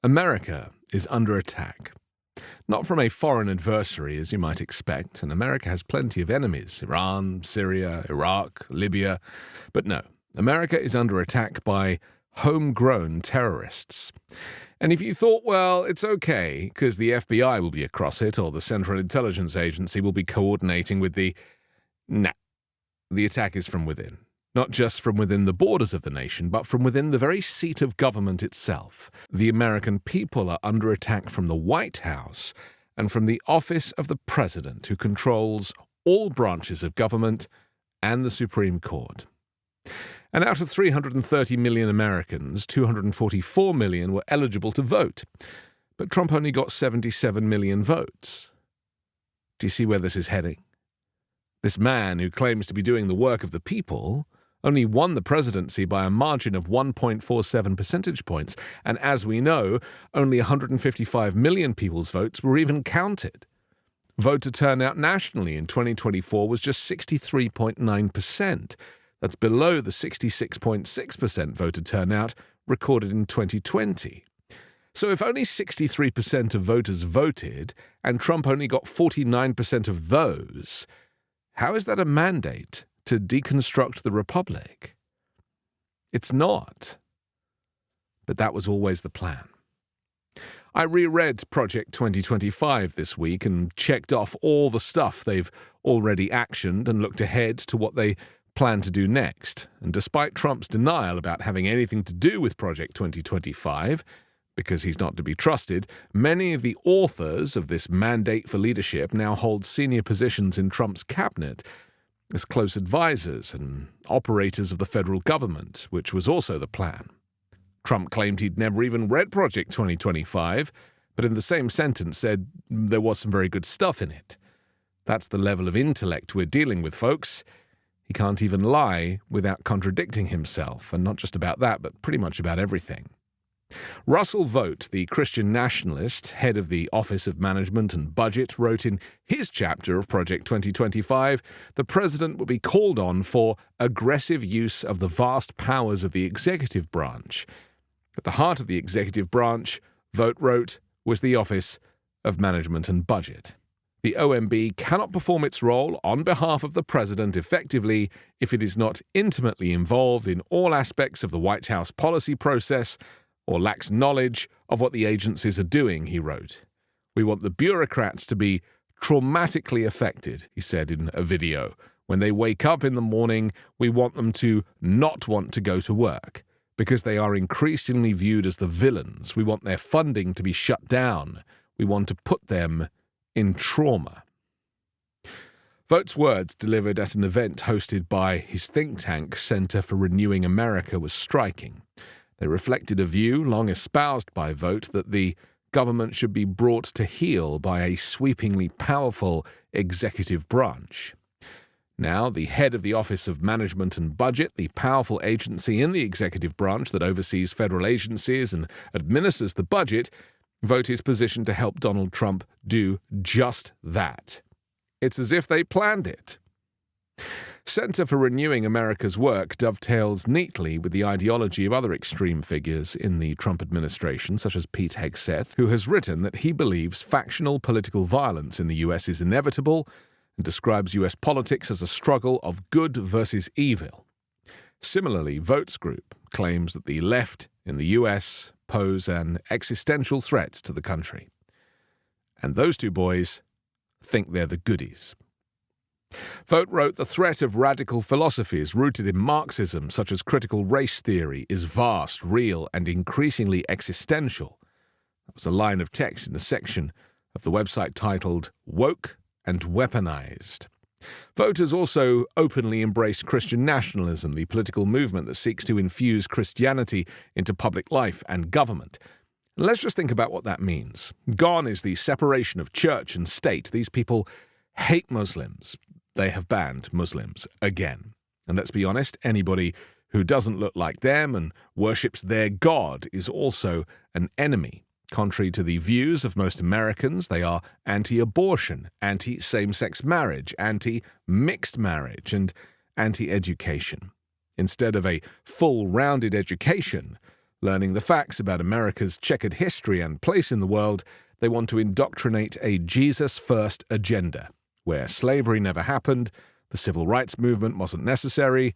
America is under attack. Not from a foreign adversary, as you might expect, and America has plenty of enemies: Iran, Syria, Iraq, Libya. But no, America is under attack by homegrown terrorists. And if you thought, well, it's okay, because the FBI will be across it, or the Central Intelligence Agency will be coordinating with Nah. The attack is from within. Not just from within the borders of the nation, but from within the very seat of government itself. The American people are under attack from the White House and from the office of the president, who controls all branches of government and the Supreme Court. And out of 330 million Americans, 244 million were eligible to vote. But Trump only got 77 million votes. Do you see where this is heading? This man, who claims to be doing the work of the people, only won the presidency by a margin of 1.47 percentage points, and as we know, only 155 million people's votes were even counted. Voter turnout nationally in 2024 was just 63.9%. That's below the 66.6% voter turnout recorded in 2020. So if only 63% of voters voted, and Trump only got 49% of those, how is that a mandate to deconstruct the republic? It's not. But that was always the plan. I reread Project 2025 this week and checked off all the stuff they've already actioned and looked ahead to what they plan to do next. And despite Trump's denial about having anything to do with Project 2025, because he's not to be trusted, many of the authors of this mandate for leadership now hold senior positions in Trump's cabinet as close advisors and operators of the federal government, which was also the plan. Trump claimed he'd never even read Project 2025, but in the same sentence said there was some very good stuff in it. That's the level of intellect we're dealing with, folks. He can't even lie without contradicting himself, and not just about that, but pretty much about everything. Russell Vogt, the Christian nationalist, head of the Office of Management and Budget, wrote in his chapter of Project 2025, the president would be called on for aggressive use of the vast powers of the executive branch. At the heart of the executive branch, Vogt wrote, was the Office of Management and Budget. The OMB cannot perform its role on behalf of the president effectively if it is not intimately involved in all aspects of the White House policy process or lacks knowledge of what the agencies are doing, he wrote. We want the bureaucrats to be traumatically affected, he said in a video. When they wake up in the morning, we want them to not want to go to work, because they are increasingly viewed as the villains. We want their funding to be shut down. We want to put them in trauma. Vogt's words, delivered at an event hosted by his think tank, Center for Renewing America, was striking. They reflected a view long espoused by Vogt that the government should be brought to heel by a sweepingly powerful executive branch. Now, the head of the Office of Management and Budget, the powerful agency in the executive branch that oversees federal agencies and administers the budget, Vogt is positioned to help Donald Trump do just that. It's as if they planned it. Center for Renewing America's work dovetails neatly with the ideology of other extreme figures in the Trump administration, such as Pete Hegseth, who has written that he believes factional political violence in the U.S. is inevitable and describes U.S. politics as a struggle of good versus evil. Similarly, Vogt's group claims that the left in the U.S. pose an existential threat to the country. And those two boys think they're the goodies. Vogt wrote, the threat of radical philosophies rooted in Marxism, such as critical race theory, is vast, real, and increasingly existential. That was a line of text in a section of the website titled Woke and Weaponized. Vogt has also openly embraced Christian nationalism, the political movement that seeks to infuse Christianity into public life and government. And let's just think about what that means. Gone is the separation of church and state. These people hate Muslims. They have banned Muslims again. And let's be honest, anybody who doesn't look like them and worships their God is also an enemy. Contrary to the views of most Americans, they are anti-abortion, anti-same-sex marriage, anti-mixed marriage, and anti-education. Instead of a full-rounded education, Learning the facts about America's checkered history and place in the world, they want to indoctrinate a Jesus-first agenda, where slavery never happened, the civil rights movement wasn't necessary,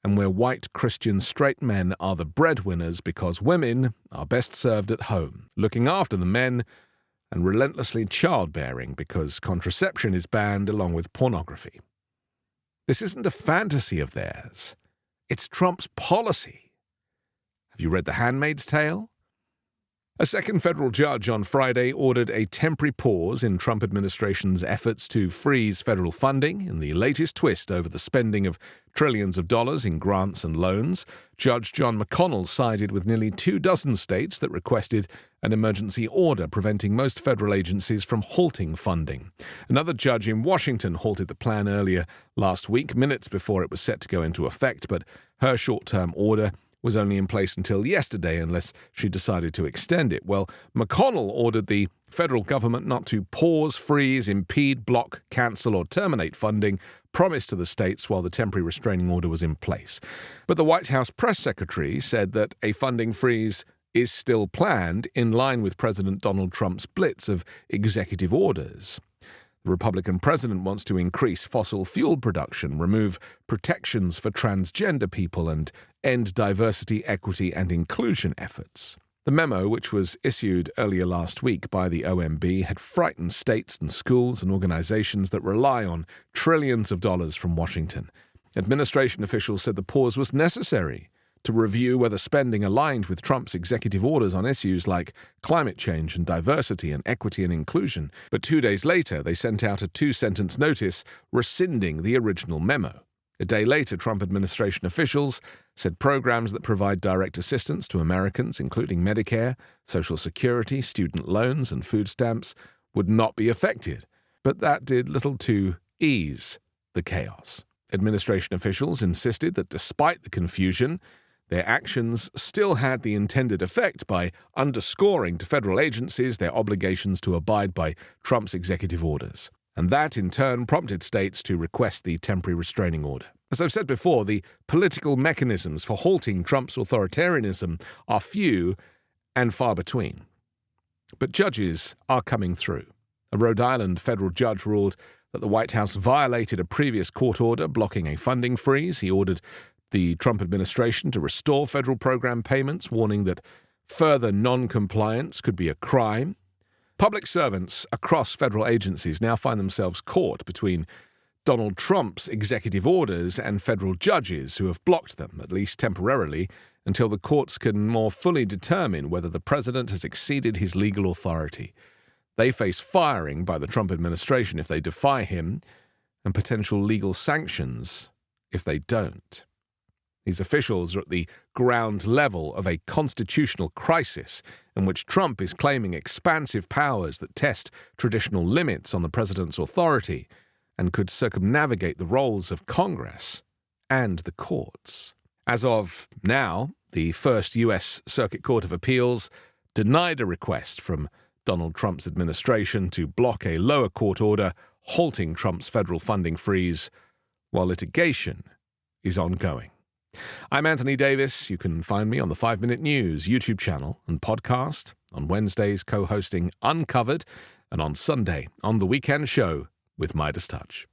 and where white Christian straight men are the breadwinners because women are best served at home, looking after the men, and relentlessly childbearing because contraception is banned along with pornography. This isn't a fantasy of theirs. It's Trump's policy. Have you read The Handmaid's Tale? A second federal judge on Friday ordered a temporary pause in Trump administration's efforts to freeze federal funding in the latest twist over the spending of trillions of dollars in grants and loans. Judge John McConnell sided with nearly 24 states that requested an emergency order preventing most federal agencies from halting funding. Another judge in Washington halted the plan earlier last week, minutes before it was set to go into effect, but her short-term order was only in place until yesterday unless she decided to extend it. Well, McConnell ordered the federal government not to pause, freeze, impede, block, cancel, or terminate funding promised to the states while the temporary restraining order was in place. But the White House press secretary said that a funding freeze is still planned in line with President Donald Trump's blitz of executive orders. The Republican president wants to increase fossil fuel production, remove protections for transgender people, and end diversity, equity, and inclusion efforts. The memo, which was issued earlier last week by the OMB, had frightened states and schools and organizations that rely on trillions of dollars from Washington. Administration officials said the pause was necessary to review whether spending aligned with Trump's executive orders on issues like climate change and diversity and equity and inclusion. But 2 days later, they sent out a 2-sentence notice rescinding the original memo. A day later, Trump administration officials said programs that provide direct assistance to Americans, including Medicare, Social Security, student loans, and food stamps, would not be affected. But that did little to ease the chaos. Administration officials insisted that despite the confusion, their actions still had the intended effect by underscoring to federal agencies their obligations to abide by Trump's executive orders. And that, in turn, prompted states to request the temporary restraining order. As I've said before, the political mechanisms for halting Trump's authoritarianism are few and far between. But judges are coming through. A Rhode Island federal judge ruled that the White House violated a previous court order blocking a funding freeze. He ordered the Trump administration to restore federal program payments, warning that further non-compliance could be a crime. Public servants across federal agencies now find themselves caught between Donald Trump's executive orders and federal judges who have blocked them, at least temporarily, until the courts can more fully determine whether the president has exceeded his legal authority. They face firing by the Trump administration if they defy him, and potential legal sanctions if they don't. These officials are at the ground level of a constitutional crisis in which Trump is claiming expansive powers that test traditional limits on the president's authority and could circumnavigate the roles of Congress and the courts. As of now, the First U.S. Circuit Court of Appeals denied a request from Donald Trump's administration to block a lower court order halting Trump's federal funding freeze while litigation is ongoing. I'm Anthony Davis. You can find me on the 5 Minute News YouTube channel and podcast, on Wednesdays co-hosting Uncovered, and on Sunday on The Weekend Show with Midas Touch.